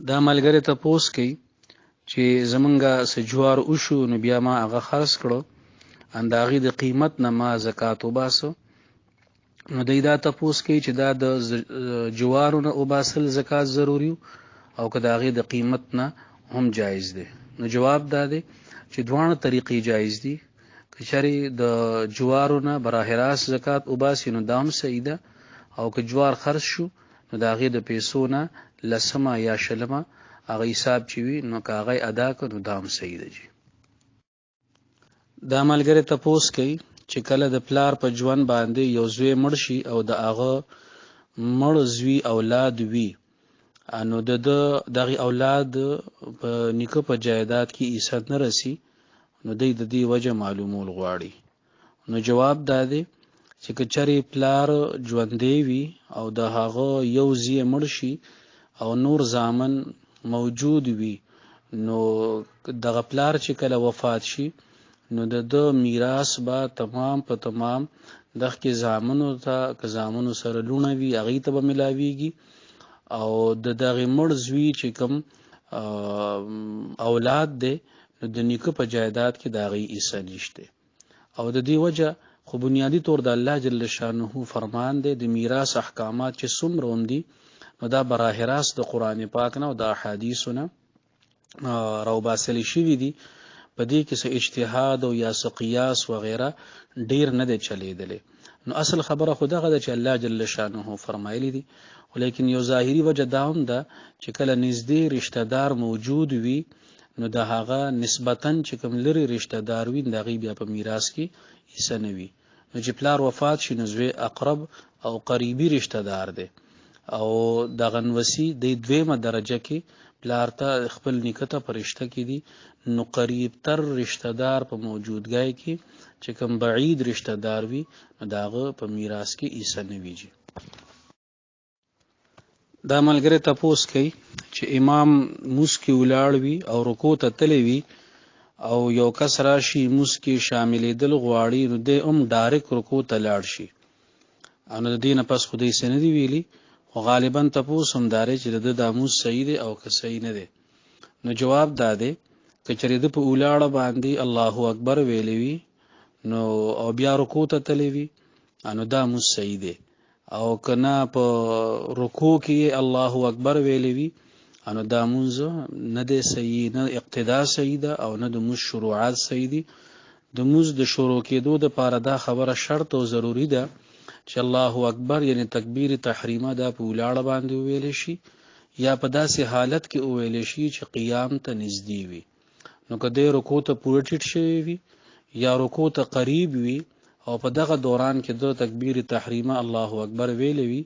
دا ملګری تپوس کوي چې زمونږه څه جوار وشو نو بیا ما هغه خرڅ کړو ان د هغې د قیمت نه ما زکات وباسو. نو دی دا تپوس کوي چې دا د جوارو نه وباسل زکات ضروري او که د هغې د قیمت نه هم جایز دی. نو جواب دا دی چې دواړه طریقې جایز دي. که چېرې د جوارو نه براه راست زکات وباسي نو دا هم صحیح ده، او که جوار خرڅ شو نو د هغې د پیسو نه لسمه یا شلمه هغه حساب چې وي نو که هغه ادا کړو نو دا هم صحیح ده. دا ملګری تپوس کوي چې کله د پلار په ژوند باندې یو زوی مړ شي او د هغه مړ زوی اولاد وي، نو د دغه اولاد په نیکه په جایداد کې حصه نه رسی، نو دی د دې وجه معلومول غواړي. نو جواب دا دی چې که چېرې پلار ژوندی وي او د هغه یو زوی مړ شي او نور زامن موجود وي، نو دغه پلار چې کله وفات شي نو د میراث به تمام په تمام دغه زامنو ته، که زامنو سره لونه وي هغې ته به ملاویږي، او د دغه مړ زوی چې کوم اولاد دی نو د نیکه په جایداد کې د هغې حصه نشته. او د دې وجه خو بنیادي طور د الله جل شانه فرمان دی، د میراث احکامات چې څومره هم دي نو دا براه راست د قرآن پاک نه او د احادیثو نه راوباسلې شوي دي. په دې کې څه اجتهاد او یا څه قیاس وغیره ډیر نه دی چلیدلی. نو اصل خبره خو دغه ده چې الله جل شانه فرمایلی دي، ولیکن یو ظاهري وجه دا هم ده چې کله نږدې رشته دار موجود وي نو د هغه نسبتاً چې کوم لرې رشته دار وي د هغې بیا په میراث کې حصه نه وي. نو چې پلار وفات شي نو زوی اقرب او قریبي رشته دار دی، او دغه نوسي د دویمه درجه کې پلار ته خپل نیکه ته په رشته کې دي، نو قریب تر رشته دار په موجودګۍ کې چې کوم بعید رشته دار وي نو د هغه په میراث کې حصه نه ویږي. دا ملګری تپوس کوي چې امام موس کې ولاړ وي او رکوع ته تللی وي او یو کس راشي موس کې شاملېدل غواړي نو دی هم ډایرک رکوع ته لاړ شي، او نو د دې نه پس خو دی څه نه دي ویلي، خو غالبا تپوس هم دا دی چې د ده دا موس صحیح دی او که صحیح نه دی. نو جواب دا دی که چېرې ده په ولاړه باندې الله اکبر ویلی وي نو او بیا رکوع ته تللی وي نو دا موس صحیح دی، او که نه په رکوع کې الله اکبر ویلی وي نو دا مونځ نه دی صحیح، نه اقتدا صحیح ده او نه د مونځ شروعات صحیح دي. د مونځ د شروع کېدو دپاره دا خبره شرط او ضروري ده چې الله اکبر یعنی تکبیر تحریمه دا په ولاړه باندې وویلی شي یا په داسې حالت کې وویلی شي چې قیام ته نږدې وي. نو که دی رکوع ته پوره ټیټ شوی وي یا رکوع ته قریب وي او په دغه دوران کې د تکبیر تحریمه الله اکبر ویلی وي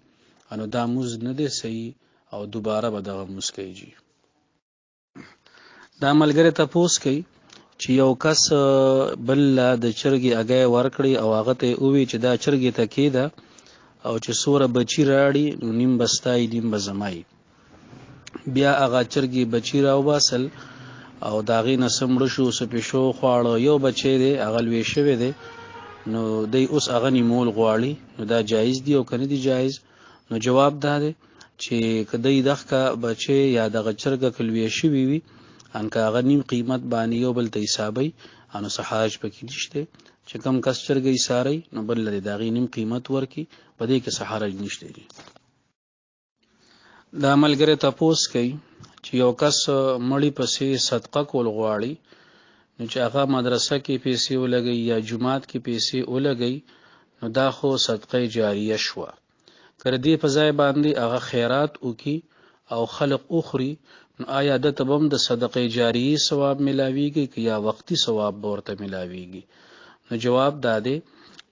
نو دا مونځ نه دی صحیح او دوباره به دغه مونځ کوي. دا ملګری تپوس کوي چې یو کس بل د چرګې اګی ورکړي او هغه ته یې ووایي چې دا چرګې ته کېده او چې څومره بچي راړي نو نیم به ستایي نیم به زما یي. بیا هغه چرګې بچي راوباسل او د هغې نه څه مړه شو، څه پیشو خواړه، یو بچی دی هغه لوی شوی دی، نو دی اوس هغه نیمول غواړي، نو دا جایز دی او که نه دی جایز؟ نو جواب دا دی چې که دی دغه بچی یا دغه چرګه که لویه شوي وي ان که هغه نیم قیمت باندې یو بل ته حسابوي نو څه حرج پکې نشته. چې کوم کس چرګه ایساروي نو بل له د هغې نیم قیمت ورکړي، په دې کې څه حرج نشته. دا ملګری تپوس کوي چې یو کس مړي پسې صدقه کول غواړي، نو چې هغه مدرسه کې پیسې ولګوي یا جومات کې پیسې ولګوي نو دا خو صدقه جاریه شوه. که د دې په ځای باندې هغه خیرات وکړي او خلق اخري نو آیا ده ته به هم د صدقې جاریې ثواب ملاویږي که یا وقتي ثواب به ورته ملاویږي؟ نو جواب دا دی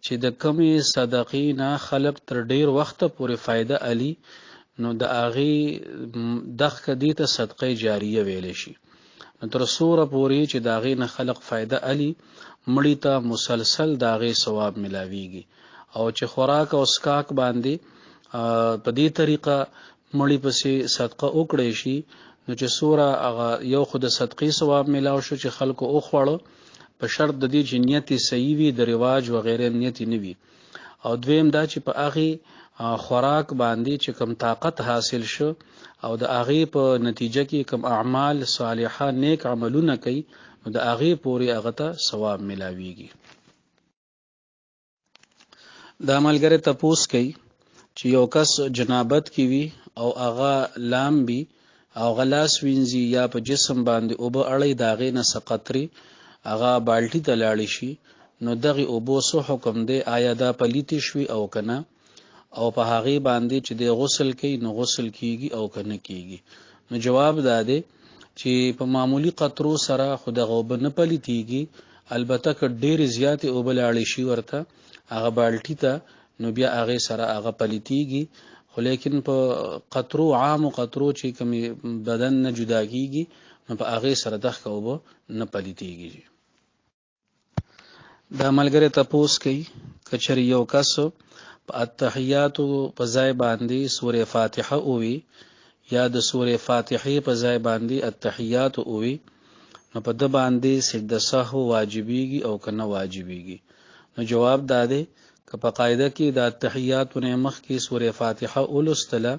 چې د کمې صدقې نه خلق تر ډیر وخته پورې فایده علي نو د هغې دغه دې ته صدقه جاریه ویلی شي. نو تر څومره پورې چې د هغې نه خلق فایده علي مړي ته مسلسل د هغې ثواب ملاویږي، او چې خوراک او څښاک باندې په دې طریقه مړي پسې صدقه وکړی شي نو چې څومره هغه یو خو د صدقې ثواب ملاو شو چې خلکو وخوړه، په شرط د دې چې نیت یې صحیح وي، د رواج وغیره نیت یې نه وي، او دویم دا چې په هغې خوراک باندې چې کم طاقت حاصل شو او د هغې په نتیجه کې کم اعمال صالحه نیک عملونه کوي نو د هغې پورې هغه ته ثواب ملاویږي. دا ملګری تپوس کوي چې یو کس جنابت کې وي او هغه لامبي او غلاس وینځي یا په جسم باندې اوبه اړی د هغې نه څه قطرې هغه بالټي ته لاړې شي نو دغې اوبو څه حکم دی؟ آیا دا پلیتې شوي او که نه؟ او په هغې باندې چې دی غسل کوي نو غسل کیږي او که نه کیږي؟ نو جواب دا دی چې په معمولی قطرو سره خو دغه اوبه نه پلیتېږي، البته که ډېرې زیاتې اوبه لاړې شي ورته هغه بالټي ته نو بیا هغې سره هغه پلیتېږي، خو لیکن په قطرو عامو قطرو چې کومې بدن نه جدا کیږي نو په هغې سره دغه اوبه نه پلیتېږي. دا ملګری تپوس کوي که چېرې یو کس په التحیاتو په ځای باندې سورې فاتحه ووي یا د سورې فاتحې په ځای باندې التحیاتو ووي نو په ده باندې سجده سهو واجبېږي او که نه واجبېږي؟ نو جواب دا دی که په قاعده کې د التحیاتو نه مخکې سورې فاتحه ولوستله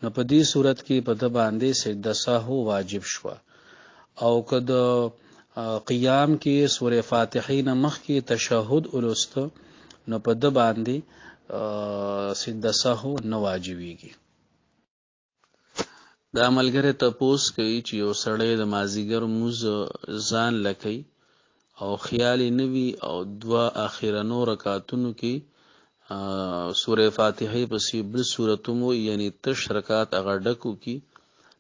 نو په دې صورت کې په ده باندې سجده سهو واجب شوه، او که د قیام کې سورې فاتحې نه مخکې تشهد ولوسته نو په ده باندې سجده سهو نه واجبېږي. دا ملګری تپوس کوي چې یو سړی د مازدیګر لمونځ ځان لکوي او خیال یې نه وي او دوه اخرنو رکعتونو کې سورې فاتحې پسې بل سورتونه ووایي، یعنې تش رکعت هغه ډک وکړي،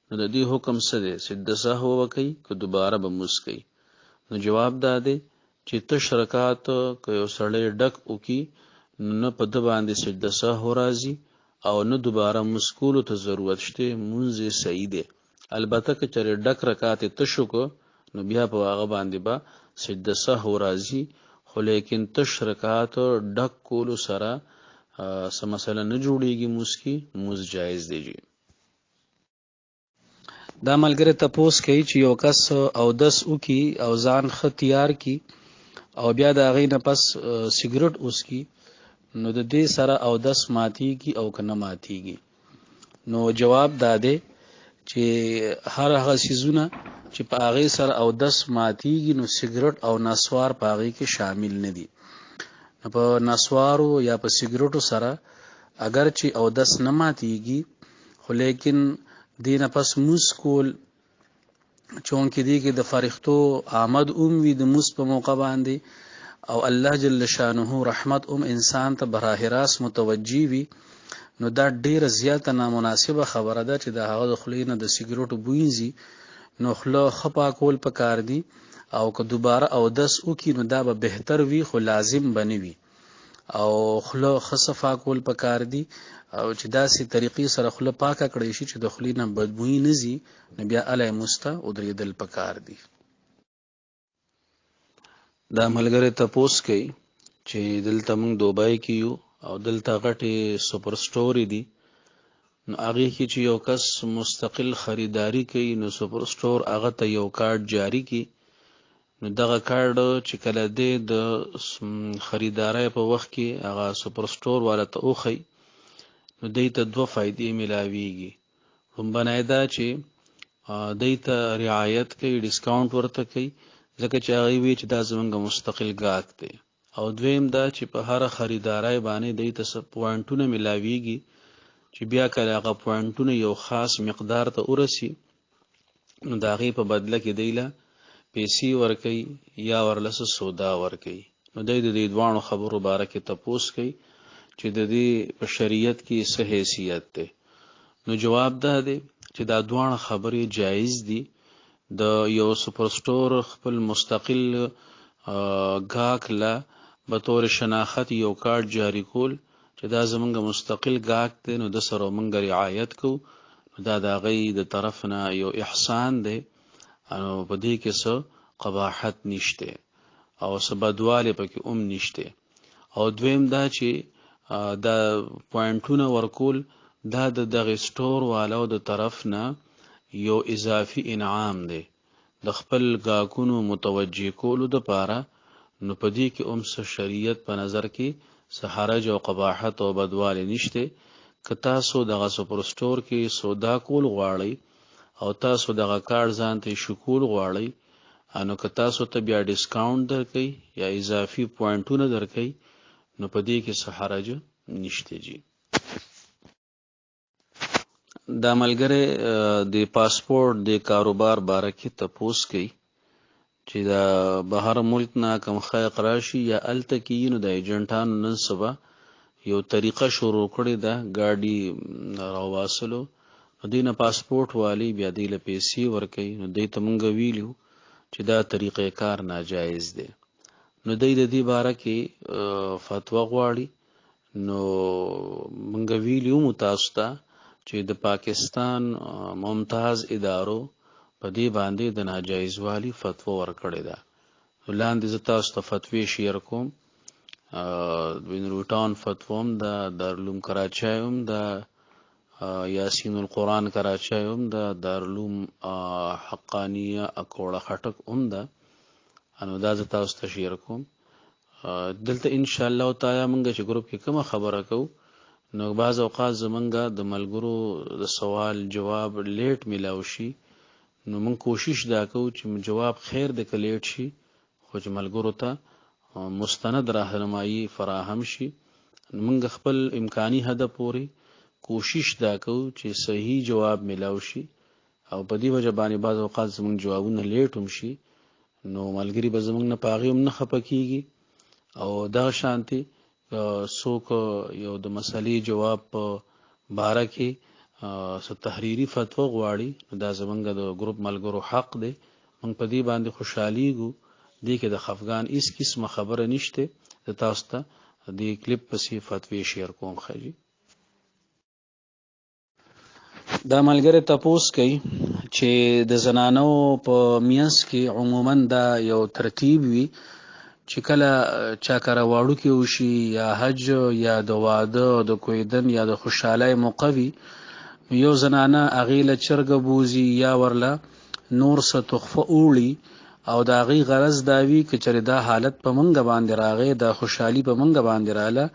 نو د دې حکم څه دی؟ سجده سهو وکړي که دوباره به لمونځ کوي؟ نو جواب دا دی چې تش رکعت که یو سړی ډک وکړي نه په ده باندې سجده سهو راځي او نه دوباره لمونځ کولو ته ضرورت شته، لمونځ یې صحیح دی. البته که چېرې ډک رکعت یې تش وکړو نو بیا په هغه باندې به سجده سهو راځي، خو لیکن تش رکعت ډک کولو سره څه مسله نه جوړېږي، لمونځ کې لمونځ جایز دی. دا ملګری تپوس کوي چې یو کس اودس وکړي او ځان ښه تیار کړي او بیا د هغې نه پس سګرټ وڅښي نو د دې سره اودس ماتیږي او که نه ماتیږي؟ نو جواب دا دی چې هر هغه څیزونه چې په هغې سره اودس ماتیږي نو سګرټ او نسوار په هغې کې شامل نه دي. نو په نسوارو یا په سګرټو سره اگر چې اودس نه ماتیږي خو لیکن دې نه پس لمونځ کول چونکې دې کې د فرښتو آمد وي د لمونځ په موقع باندې او الله جل شانه رحمت انسان ته براه راست متوجي وي نو دا ډیره زیاته نامناسبه خبره ده چې د هغه د خولې نه د سګرټو بوی ځي نو خوله ښه پاکول پکار دي او که دوباره اودس وکړي نو دا به بهتر وي خو لازم به نه وي او خوله ښه صفا کول پکار دي او چې داسې طریقې سره خوله پاکه کړی شي چې د خولې نه بدبویي نه ځي نو بیا الی لمونځ ته ودرېدل پکار دي. دا ملګری تپوس کوي چې دلته موږ دوبۍ کې یو او دلته غټې سپر سټورې دي نو هغې کې چې یو کس مستقل خریداري کوي نو سپر سټور هغه ته یو کارت جاری کړي نو دغه کارت چې کله دی د خریدارۍ په وخت کې هغه سپر سټور والا ته وښیي نو دی ته دوه فایدې ملاویږي. لومبنی دا چې دی ته رعایت کوي، ډسکاونټ ورته کوي ځکه چې هغوی وایي چې دا زموږ مستقل ګاهک دی، او دویم دا چې په هره خریدارۍ باندې دی ته څه پوینټونه ملاویږي چې بیا کله هغه پوینټونه یو خاص مقدار ته ورسي نو د هغې په بدله کې دی له پیسې ورکوي یا ورله څه سودا ورکوي. نو دی د دې دواړو خبرو باره کې تپوس کوي چې د دې په شریعت کې څه حیثیت دی. نو جواب دا دی چې دا دواړه خبرې جایز دي. د یو سپر سټور خپل مستقل ګاهک له به طور شناخت یو کارت جاری کول چې دا زمونږ مستقل ګاهک دی نو د سره مونږ رعایت کوو نو دا د هغوی د طرف نه یو احسان دی او په دې کې څه قباحت نشته او څه بدوالی پکې نشته. او دویم دا چې دا پوینټونه ورکول دا د دغه سټور والو د طرف نه یو اضافي انعام دی د خپل ګاهکونو متوجه کولو دپاره. نو په دې کې څه شریعت په نظر کې څه حرج او قباحت او بدوالی نشته. که تاسو دغه سپر سٹور کې سودا کول غواړئ او تاسو دغه کارت ځان ته شکول غواړئ، انو که تاسو ته بیا ډیسکاونټ درکې یا اضافي پوینټونه درکې، نو په دې کې څه حرج نشته جی. دا ملګری د پاسپورت د کاروبار باره کې تپوس کوي چې دا بهر ملک نه کوم خلک راشي یا الته کې نو د ایجنټانو نن سبا یو طریقه شروع کړې ده ګاډي راواسلو، نو دوی نه پاسپورت والی بیا دوی له پیسې ورکوي. نو دوی ته مونږ ویلو چې دا طریقې کار ناجایز دی. نو دوی د دې باره کې فتوا غواړي. نو مونږ ویلو تاسو ته چې د پاکستان ممتاز ادارو په دې باندې د ناجایز والی فتوا ورکړې ده. لاندې زه تاسو ته فتوی شیر کوم. وین روټان فتوم د دارالعلوم کراچۍ هم د یاسین القرآن کراچۍ هم د دارالعلوم حقانیه اکوړه خټک هم ده. انو دا زه تاسو ته شیر کوم. دلته ان شاء الله تعالی موږ چې ګروپ کې کومه خبره کوو، نو بعض اوقات زمونږه د ملګرو د سوال جواب لیټ ملاو شي، نو موږ کوشش دا کوو چې جواب خیر د کلیټ شي خو چې ملګرو ته مستند راهنمایي فراهم شي. موږ خپل امکاني هدف پورې کوشش دا کوو چې صحیح جواب ملاو شي، او په دې وجه باندې بعض اوقات زمونږ جوابونه لیټ هم شي، نو ملګری به زمونږ نه پاغي هم نه خپه کیږي. او دا شانتي څوک یو د مسلې جواب په باره کې څه تحریری فتوا غواړي، دا زمونږ د ګروپ ملګرو حق دی. موږ په دې باندې خوشحالیږو. دې کې د خفګان هیڅ قسمه خبره نشته. د تاسو ته دې کلیپ پسې فتوی شیر کوم. خجی دا ملګری تپوس کوي چې د زنانو په میانس کې عموما دا یو ترتیب وي چې کله چا کره واړو کې وشي یا حج یا د واده د کویدن یا د خوشحالۍ موقع وي، یو زنانه هغې له چرګه بوزي یا ورله نور څه تحفه اوړي، او د هغې غرض دا وي که چېرې دا حالت په منګه باندې راغی، دا خوشحالي په منګه باندې راله،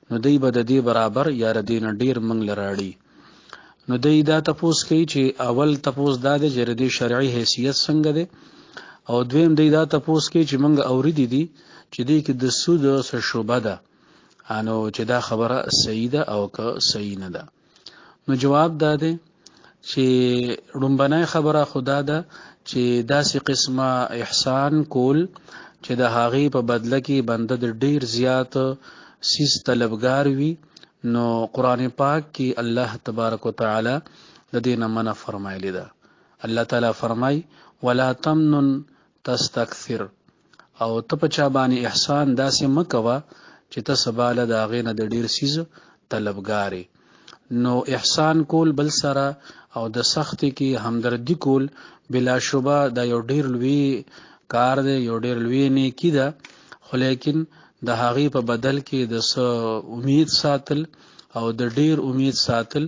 نو دوی به د دې برابر یا د دې نه ډېر منګ له راړي. نو دوی دا تپوس کوي چې اول تپوس دا دی چې د دې شرعي حیثیت څنګه دی، او دویم دوی دا تپوس کوي چې منګ اوریدي دي چې دې کې د سود څه شوبه ده، انو چې دا خبره صحیح ده او که صحیح نه ده. نو جواب دا دی چې ړومبنۍ خبره خدا ده چې داسې قسمه احسان کول چې د هغې په بدله کې بنده د ډیر زیات سیز طلبګار وي، نو قرآن پاک کې الله تبارک وتعالی د دې نه منع فرمایلی ده. الله تعالی فرمای ولا تمنن تستكثر، او ته په چا باندې احسان داسې مکوه چې ته سباله د هغې نه د ډیر سیز طلبګارې. نو احسان کول بل سره او د سختي کې همدردي کول بلا شبه دا یو ډیر لوی کار دی، یو ډیر لوی نیکی ده، خو لیکن د هغې په بدل کې د څه امید ساتل او د ډیر امید ساتل.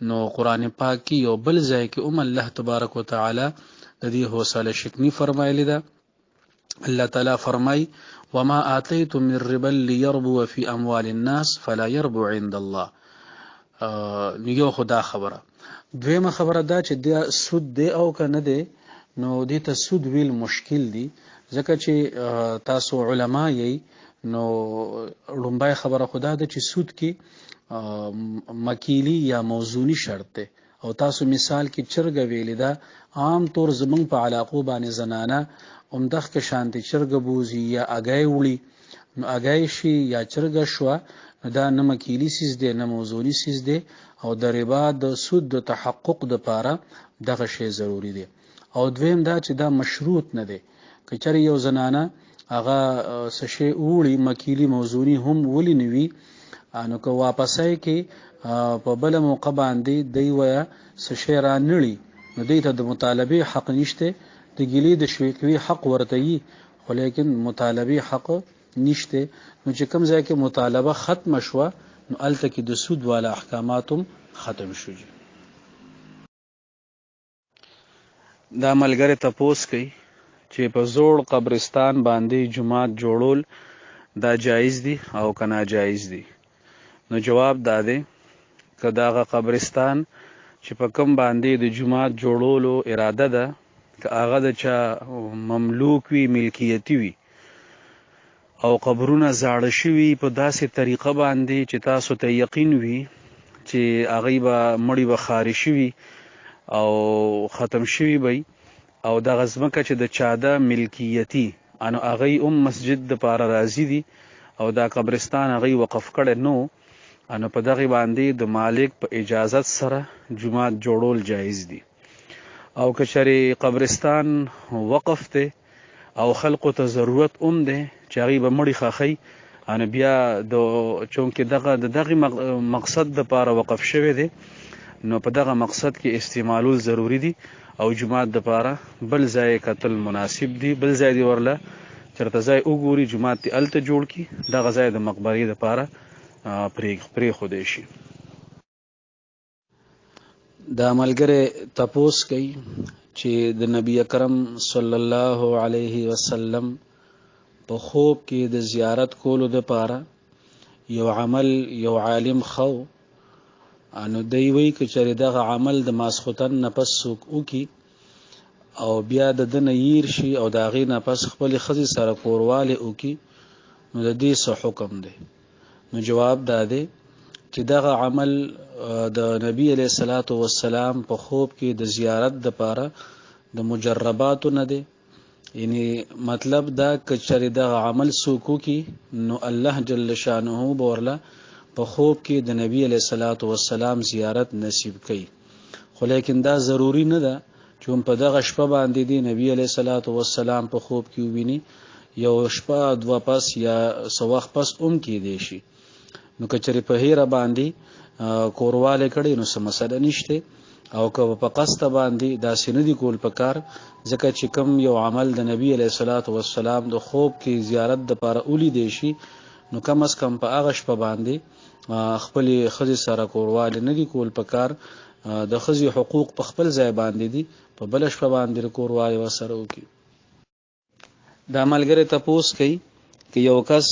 نو قرآن پاک کې یو بل ځای کې الله تبارک وتعالی د دې حوصله شکنی فرمایلی ده. الله تعالی فرمای وما آتیتم من ربا ليربو في اموال الناس فلا يربو عند الله. یو خدا خبره. دویمه خبره دا چې دا سود دی او که نه دی، نو دې ته سود ویل مشکل دی، ځکه چې تاسو علما یې. نو لومبای خبره خدا ده چې سود کې مکیلی یا موزونی شرط دی، او تاسو مثال کې چرګه ویلې ده. عام طور زمونږ په علاقو باندې زنانه عمدخ که شانتی چرګه بوزي یا اگای وړي، نو اگای شي یا چرګه شوه، دا نه مکیلی سیز دی نه موزونی سیز دی، او د ربا د سود د تحقق د پاره دغه شی ضروری دی. او دویم دا چې دا مشروط نه دی، که چېرې یو زنانه هغه څه شی وړي مکیلی موزونی هم ولی نوي، نو که واپسای کې په بله موقع باندې دی ویا څه شی را نړي، نو دی ته د مطالبې حق نشته، د ګیلې د شویکوي حق ورته وي، خو لیکن مطالبې حق نشته. نو چې کوم ځای کې مطالبه ختم شوه، نو الته کې د سود والا احکاماتم ختم شو. دا ملګری تپوس کوي چې په زوړ قبرستان باندې جماعت جوړول دا جایز دي او که ناجایز دي؟ نو جواب دا دی که دغه قبرستان چې په کوم باندې د جومات جوړولو اراده ده که هغه د چا مملوک وي، ملکیتي وي، او قبرونه زاړه شوي په داسې طریقه باندې چې تاسو ته یقین وي چې هغوی به مړي به خاري شوي او ختم شوي به او دغه ځمکه چې د چا ده ملکیتي، نو هغوی هم مسجد دپاره راضي دي او دا قبرستان هغوی وقف کړی نو نو په دغې باندې د مالک په اجازت سره جومات جوړول جایز دي. او که چېرې قبرستان وقف دی او خلقو ته ضرورت هم دی چې هغوی به مړي ښخوي، نو بیا چونکې د دغې مقصد دپاره وقف شوی دی نو په دغه مقصد کې استعمالول ضروري دي او جومات دپاره بل ځای کتل مناسب دي. بل ځای دی ورله چېرته ځای وګوري جومات دې هلته جوړ کړي، دغه ځای د مقبرې دپاره پرېښودی شي. دا ملګری تپوس کوي چې د نبی اکرم صلی الله علیه وسلم په خوب کې د زیارت کولو دپاره یو عمل یو عالم خو نو دی وایي که چېرې دغه عمل د ماسخوتن نه پس څوک وکړي او بیا د ده نه هیر شي او د هغې نه پس خپلې ښځې سره کوروالی وکړي نو د دې څه حکم دی؟ نو جواب دا دی چې دغه عمل د نبی علیه الصلاة والسلام په خوب کې د زیارت دپاره د مجرباتو نه دی. یعنی مطلب دا که چېرې دغه عمل څوک وکړي نو الله جل شانه به ورله په خوب کې د نبی علیه الصلاة والسلام زیارت نصیب کوي. خو لیکن دا ضروري نه ده چې هم په دغه شپه باندې دی نبی علیه الصلاة والسلام په خوب کې وویني، یو شپه دوه پس یا څه وخت پس هم کیدی شي. نو که چېرې په هیره باندې کوروالی کړی نو څه مسله نشته، او که په قصده باندې داسې نه دي کول پکار، ځکه چې کوم یو عمل د نبی علیه الصلاة والسلام د خوب کې زیارت دپاره ولیدی شي نو کم از کم په هغه شپه باندې خپلې ښځې سره کوروالی نه دي کول پکار. د ښځې حقوق په خپل ځای باندې دي، په بله شپه باندې کوروالی ورسره وکړي. دا ملګری تپوس کوي که یو کس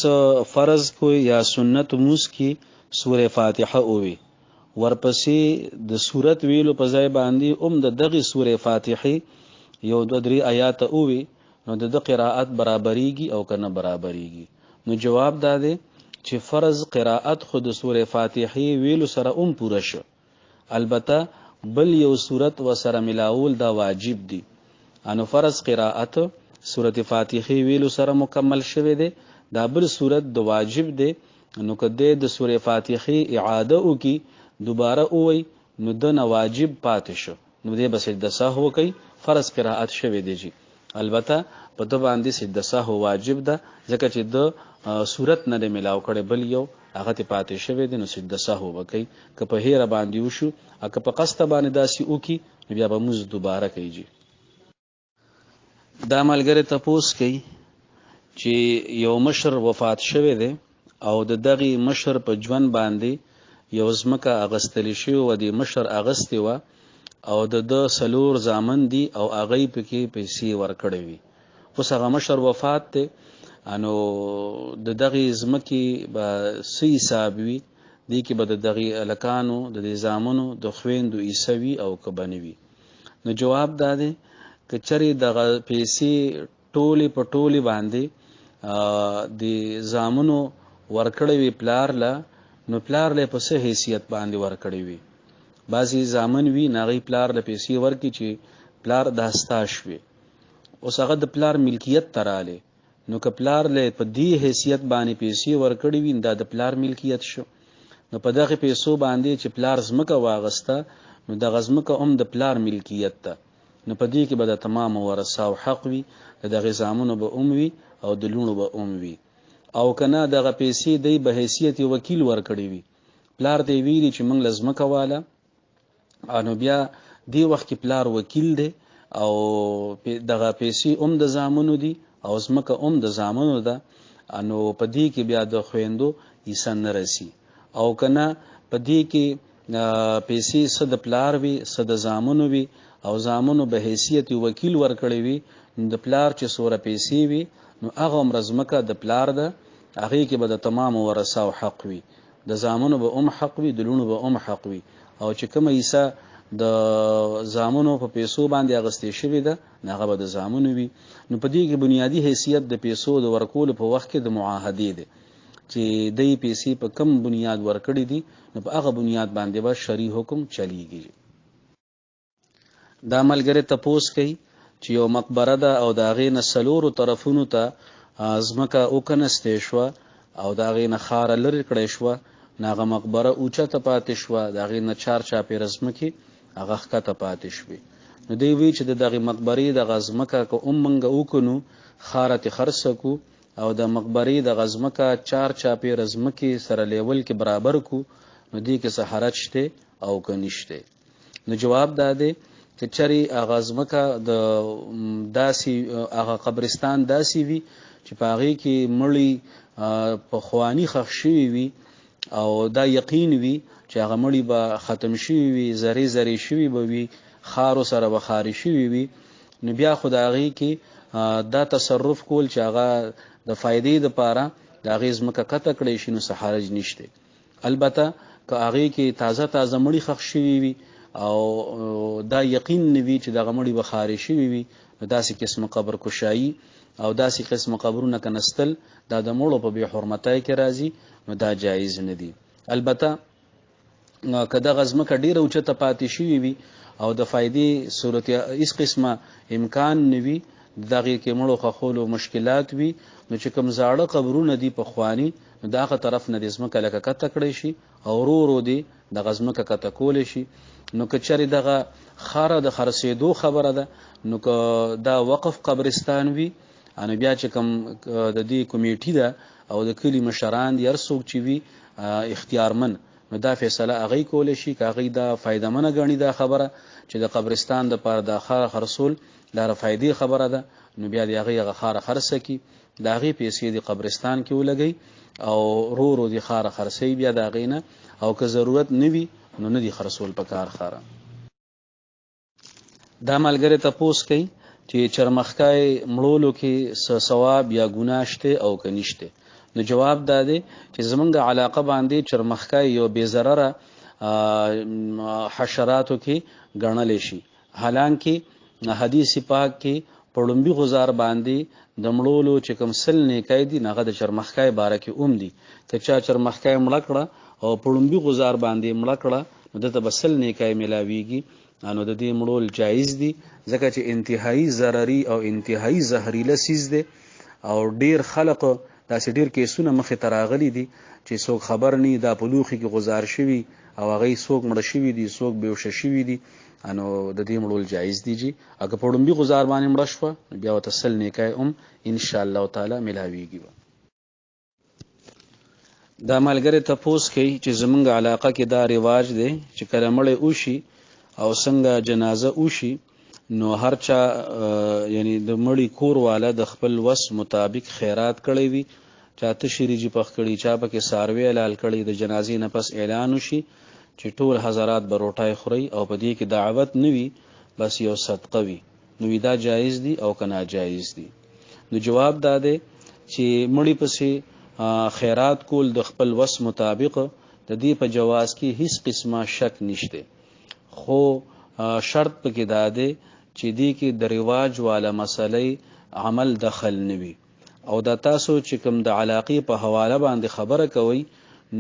فرض کوي یا سنت لمونځ کې سوره فاتحه ووي، ورپسې د سورت ویلو په ځای باندې هم د دغې سورې فاتحې یو دوه درې آیاته ووي نو د ده قرائت برابریږي او که نه برابریږي؟ نو جواب دا دی چې فرض قرائت خو د سورې فاتحې ویلو سره هم پوره شو، البته بل یو سورت ورسره ملاول دا واجب دی. نو فرض قرائت سورت فاتحې ویلو سره مکمل شوی دی، دا بل سورت د واجب دی. نو که دی د سورې فاتحې اعاده وکړي دوباره ووی نو د نه واجب پاتې شو، نو دی به سجده سهو کوي، فرض قرائت شوی دی جی. البته په ده باندې سجده سهو واجب ده ځکه چې د صورت نه دی ملاو کړی بل یو هغه ترې پاتې شوی دی، نو سجده سهو به کوي. که په هیره باندې وشو او که په قصده باندې داسې وکړي نو بیا به مونځ دوباره کوي جی. دا ملګری تپوس کوي چې یو مشر وفات شوی دی او د دغې مشر په ژوند باندې یو ځمکه اغستلی شوې وه، د مشر اغستې وه او د ده 4 زامن دي او هغوی پکې پیسې ورکړی وي. اوس هغه مشر وفات دی، نو د دغې ځمکې به څه حساب وي؟ دې کې به د دغې هلکانو د دې زامنو د خویندو حصه وي او که به نه وي؟ نو جواب دا دی که چېرې دغه پیسې ټولې په ټولې باندې د زامنو ورکړی وي پلار له، نو پلار له په څه حیثیت باندې ورکړی وي؟ بعضې زامن وي نه هغوی پلار له پیسې ورکړي چې پلار دا ستا شوې، اوس هغه د پلار ملکیت ته رالی، نو که پلار له په دې حیثیت باندې پیسې ورکړي وي دا د پلار ملکیت شو. نو په دغې پیسو باندې چې پلار ځمکه واغسته نو دغه ځمکه هم د پلار ملکیت ده، نو په دې کې به د تمام ورثاو حق وي، د دغې زامنو به هم وي او د لوڼو به هم وي. او که نه دغه پیسې دی به حیثیت وکیل ورکړی وي، پلار ته یې ویلي چې موږ له ځمکه واله، نو بیا دې وخت کې پلار وکیل دی او دغه پیسې هم د زامنو دي او ځمکه هم د زامنو ده، نو په دې کې بیا د خویندو حصه نه رسي. او که نه په دې کې پیسې څه د پلار وي څه د زامنو وي او زامنو به حیثیت وکیل ورکړی وي، نو د پلار چې څومره پیسې وي نو هغه عمره ځمکه د پلار ده هغې کې به د تمام ورثاو حق وي، د زامنو به حق وي، د لونو به حق وي. او چې کومه حصه د زامنو په پیسو باندې اغستې شوې ده هغه به د زامنو وي. نو په دې کې بنیادی حیثیت د پیسو د ورکولو په وخت کې د معاهدې دی چې دې پیسې په کم بنیاد ورکړي دي، نو په هغه بنیاد باندې به شرعي حکم چلیږي. دا ملګری تپوس کوي چې یو مقبره ده او د هغې نه څلورو طرفونو ته ځمکه وکنستې شوه او د هغې نه خاره لرې کړی شوه، نو هغه مقبره اوچته پاتې شوه، د هغې نه چارچاپېره ځمکې هغه ښکته پاتې شوې. نو دی وی چې د دغې مقبرې دغه ځمکه که موږ وکنو خاره ترې خرڅه کړو او د مقبرې دغه ځمکه چارچاپېره ځمکې سره لیول کې برابر کړو، نو دې کې څه حرج شته او که نشته. نو جواب دا دی چې چرې هغه ځمکه د داسې هغه قبرستان داسې وي چې په هغې کې مړي پخواني ښخ شوي وي او دا یقین وي چې هغه مړي به ختم شوي وي، زرې زرې شوي به وي، خارو سره به خاري شوي وي، نو بیا خو د هغې کې دا تصرف کول چې هغه د فایدې دپاره د هغې ځمکه قطع کړی شي نو څه حرج نشته. البته که هغې کې تازه تازه مړي ښخ شوي وي او دا یقین نه وي چې دغه مړي به خاري شوي وي، نو داسې قسم قبر کشایي او داسې قسم قبرونه کنستل دا د مړو په بې حرمتۍ کې راځي، نو دا جایز نه دي. البته که دغه ځمکه ډېره اوچته پاتې شوي وي او د فایدې صورت هېڅ قسمه امکان نه وي، دغې کې مړو ښخولو مشکلات وي، نو چې کوم زاړه قبرونه دي پخواني، نو د هغه طرف نه د ځمکه لکه قطع کړی شي او ورو ورو دې دغه ځمکه قطع کولی شي. نو که چېرې دغه خاره د خرڅېدو خبره ده، نو که دا وقف قبرستان وي، نو بیا چې کوم د دې کمیټي ده او د کلي مشران دي هر څوک چې وي اختیارمن، نو دا فیصله هغوی کولی شي. که هغوی دا فایدهمنه ګڼي دا خبره چې د قبرستان دپاره دا خاره خرڅول دا د فایدې خبره ده، نو بیا د هغې هغه خاره خرڅه کړي، د هغې پیسې د قبرستان کې ولګوي او ورو ورو د خاره خرڅوي بیا د هغې نه، او که ضرورت نه وي نو نه دي خرڅول په کار خاره. دا ملګری تپوس کوي چې چرمښکۍ مړولو کې څه ثواب یا ګناه شته او که نشته. نو جواب دا دی چې زمونږ علاقه باندې چرمښکۍ یو بې ضرره حشراتو کې ګڼلی شي، حالانکه حدیث پاک کې په لومبي غزار باندې د مړولو چې کوم سل نیکۍ دي هغه د چرمښکۍ باره کې دي. که چا چرمښکۍ مړه کړه او په لومبي غزار باندې مړه کړه نو دته به سل نیکۍ میلاویږي، نو د دې مړول جایز دي ځکه چې انتهایی ضرري او انتهایی زهریله څیز دی او ډیر خلق داسې ډیر کیسونه مخې ته راغلي دي چې څوک خبر نه دا په لوښي کې غزار شوي او هغې څوک مړه شوي دي، څوک بېهوشه شوي دي، نو د دې مړول جایز دي. چې اگه په لومبي غزار باندې مړه شوه بیا ورته سل نیکۍ انشاءالله تعالی میلاویږي. دا ملګری تپوس کوي چې زمونږ علاقه کې دا رواج دی چې کله مړی وشي او څنګه جنازه وشي نو هر چا یعنی د مړي کور والا د خپل وس مطابق خیرات کړی وي، چا تشي ریجې پخ کړي، چا پکې څاروي حلال کړي، د جنازې نه پس اعلان وشي چې ټول حضرات به روټۍ خوري او په دې کې دعوت نه وي بس یو صدقه وي، نو دا جایز دي او که ناجایز دي. نو جواب دا دی چې مړي پسې خیرات کول د خپل وس مطابق د دې په جواز کې هیڅ قسمه شک نشته، خو شرط پکې دا دی چې دې کې د رواج والا مسئلې عمل دخل نه وي. او دا تاسو چې کوم د علاقې په حواله باندې خبره کوئ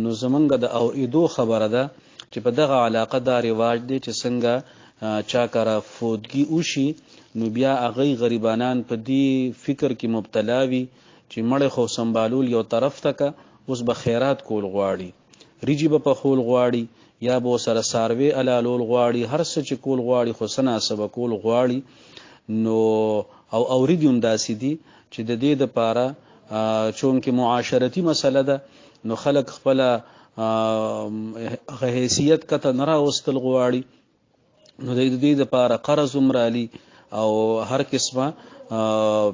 نو زمونږ د اوریدو خبره ده چې په دغه علاقه دا رواج دی چې څنګه چا کره فوتګي وشي نو بیا هغوی غریبانان په دې فکر کې مبتلا وي چې مړی خو سنبالول یو طرف ته که اوس به خیرات کول غواړي، ریجې به پخول غواړي یا به ورسره څاروي حلالول غواړي، هر څه چې کول غواړي خو څه ناڅه کول غواړي. نو او اورید هم داسې دي چې د دې دپاره چونکې معاشرتي مسله ده نو خلک خپله حیثیت کته نه راوستل غواړي، نو د دې دپاره قرض هم رالي او هر قسمه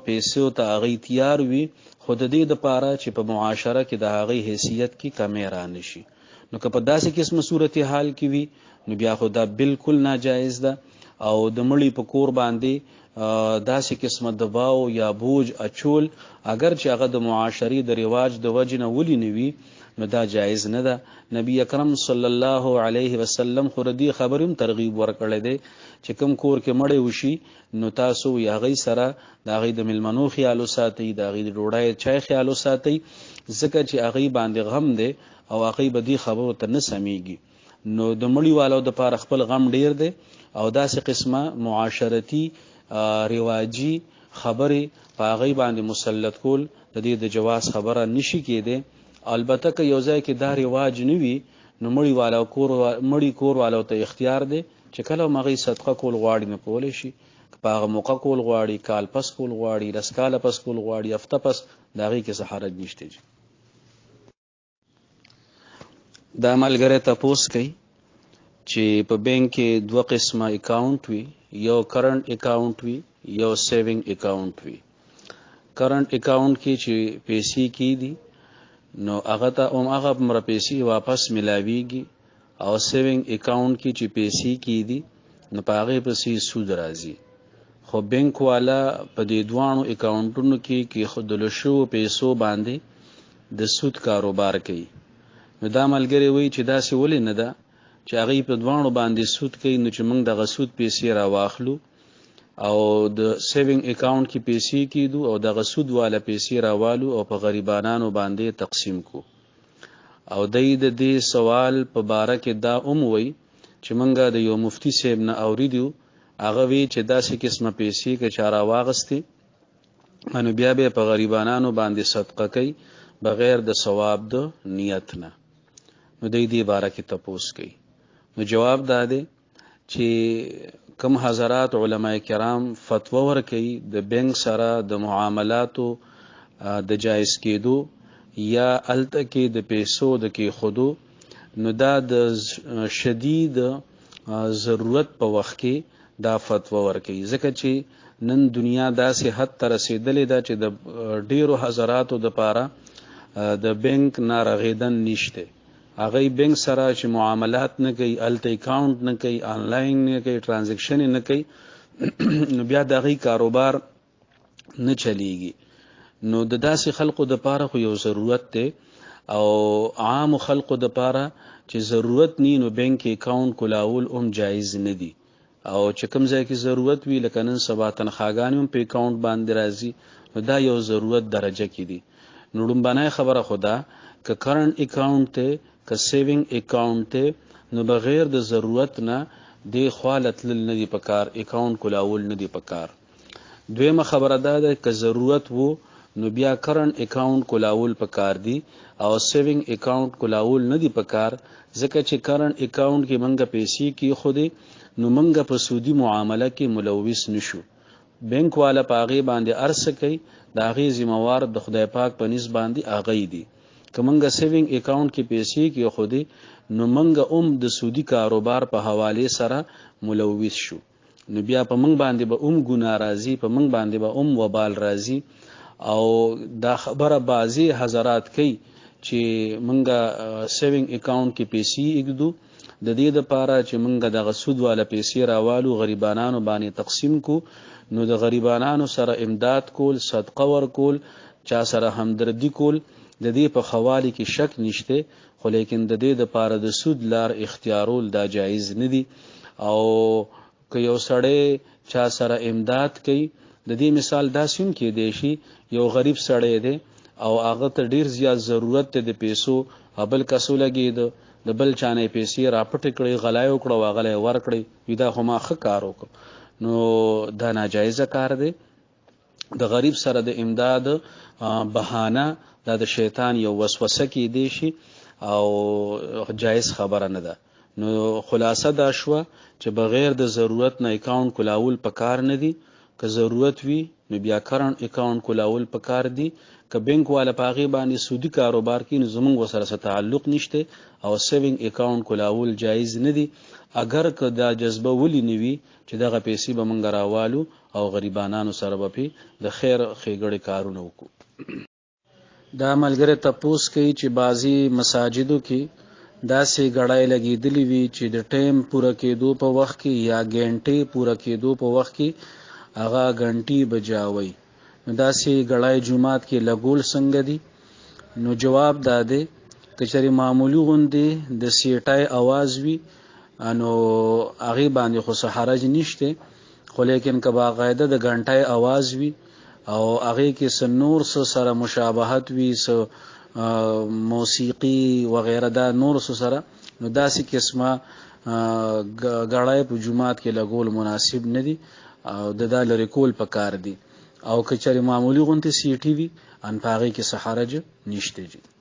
پیسو ته هغوی تیار وي، خو د دې دپاره چې په معاشره کې د هغوی حیثیت کې کمی رانه شي. نو که په داسې قسمه صورت حال کې وي نو بیا خو دا بالکل ناجایز ده او د مړي په کور باندې داسې قسمه دباو یا بوج اچول اگر چې هغه د معاشري د رواج د وجې نه ولې نه وي نو دا جایز نه ده. نبی اکرم صلی الله علیه وسلم خو ردی خبرم ترغیب ورکړی دی چې کوم کور کې مړی وشي نو تاسو یا غي سره د هغې د میلمنو خیال وساتئ، د هغې د ډوډۍ چای خیال وساتئ، ځکه چې هغې باندې غم دی او هغې به دې خبرو ته نه سمیږي. نو د مړي والو دپاره خپل غم ډیر دی او داسې قسمه معاشرتي رواجي خبرې په هغې باندې مسلط کول د دې د جواز خبره نشي کېدی. البته که یو ځای کې دا رواج نه وي نو مړي کور والو ته اختیار دی چې کله هم هغې صدقه کول غواړي نو کولی شي، که په هغه موقع کول غواړي، کال پس کول غواړي، لس کاله پس کول غواړي، هفته پس، د هغې کې څه حرج نشته. دا ملګری تپوس کوي چې په بینک کې دوه قسمه اکاونټ وي، یو کرنٹ اکاونټ وي، یو سیونګ اکاونټ وي. کرنٹ اکاونټ کې چې پیسې کېدي نو هغه ته هغه مره پیسې واپس ملاویږي، او سیونګ اکاونټ کې چې پیسې کېدي نو په هغې پسې سود راځي. خو بینک والا په دې دواړو اکاونټونو کې کېښودلو شوو پیسو باندې د سود کاروبار کوي. نو دا ملګری وایي چې داسې ولې نه ده چې هغې په دواړو باندې سود کوي، نو چې موږ دغه سود پیسې راواخلو او د سیونګ اکاونټ کې پیسې کېدو او دغه سود والا پیسې راوالو او په غریبانانو باندې تقسیم کو. او دی د دې سوال په باره کې دا وایي چې موږ د یو مفتی صاحب نه اوریدو، هغه وی چې داسې قسمه پیسې که چا راواغستې نو بیا به په غریبانانو باندې صدقه کوي بغیر د ثواب د نیت نه. نو دی دې باره کې تپوس کوي. نو جواب دا دی چې کم حضرات علماء کرام فتوا ورکوي د بینک سره د معاملاتو د جایز کېدو یا هلته کې د پیسو د کېښودو، نو دا د شدید ضرورت په وخت کې دا فتوا ورکوي، ځکه چې نن دنیا داسې حد ته رسېدلې ده چې د ډیرو حضراتو دپاره د بینک نه رغېدن نشته. هغې بینک سره چې معاملات نه کوي، هلته اکاونټ نه کوي، آنلاین نه کوي، ټرانزیکشن نه کوي، نو بیا د هغې کاروبار نه چلیږي. نو د داسې خلقو دپاره خو یو ضرورت دی، او عامو خلقو دپاره چې ضرورت نی نو بینک اکاونټ کلاول هم جایز نه دي. او چې کوم ځای کې ضرورت وي لکه نن سبا تنخواګانې هم په اکاونټ باندې راځي، نو دا یو ضرورت درجه کې دي. نو لومبنۍ خبره خو ده که کرنٹ اکاونټ دی که سیونګ اکاونټ دی نو بغیر د ضرورت نه دې خواله تلل نه دي پکار، اکاونټ کلاول نه دي پکار. دویمه خبره دا ده که ضرورت وو نو بیا کرنٹ اکاونټ کلاول پکار دي او سیونګ اکاونټ کلاول نه دي پکار، ځکه چې کرنٹ اکاونټ کې منګه پیسې کېښودې نو منګه په سودي معامله کې ملوث نشو. بینک والا په هغې باندې هر څه کوي، د هغې ذمہوار د خدای پاک په نس باندې هغې دي. که منګه سیونګ اکاونټ کې پیسې کېښودې نو منګه هم د سودي کاروبار په حوالې سره ملوث شو، نو بیا په منګ باندې به هم ګناه راځي، په منګ باندې به هم وبال راځي. او دا خبره بعضې حضرات کوي چې منګه سیونګ اکاونټ کې پیسې ایږدو د دې دپاره چې منګه دغه سود والا پیسې راوالو غریبانانو باندې تقسیم کو. نو د غریبانانو سره امداد کول، صدقه ورکول، چا سره همدردي کول، د دې په خوالي کې شک نشته، خو لیکن د دې دپاره د سود لار اختیارول دا جایز نه دي. او که یو سړی چا سره امداد کوي، د دې مثال داسې هم کېدی شي یو غریب سړی دی او هغه ته ډیر زیات ضرورت دی د پیسو، بل کس ولګېده د بل چا نه یې پیسې راپټې کړې، غلا یې وکړه او هغه یې ورکړې، وي دا خو ما ښه کار وکړ، نو دا ناجایزه کار دی. د غریب سره د امداد بهانه دا د شیطان یو وسوسه کېدی شي او جایز خبره نه ده. نو خلاصه دا شوه چې بغیر د ضرورت نه اکاونټ کلاول پکار نه دي. که ضرورت وي نو بیا کرنٹ اکاونټ کلاول پکار دي. که بینک والا په هغې باندې سودي کاروبار کوي نو زموږ ورسره څه تعلق نشته، او سیونګ اکاونټ کلاول جایز نه دي، اگر که دا جذبه ولې نه وي چې دغه پیسې به موږ راوالو او غریبانانو سره به پې د خیر ښېګړې کارونه وکړو. دا ملګری تپوس کوي چې بعضې مساجدو کې داسې غړای لګېدلی وي چې د ټیم پوره کېدو په وخت کې یا غنټې پوره کېدو په وخت کې هغه غنټې بجاوي. نو داسې غړای جمعات کې لګول څنګه دي؟ نو جواب داده کچري معمولی غوندې د سیټای आवाज وي انو هغه باندې خو حرج نشته، خو لیکن که باقاعده د غنټای आवाज وي او هغه کې سنور سره مشابهت وي موسیقي وغیرہ دا نور سره، نو داسې قسمه غړای په جمعات کې لګول مناسب نه دي او د لری کول پکار دي. او کچري معمولی غونته سیټي وي ان پاغي کې حرج نشته.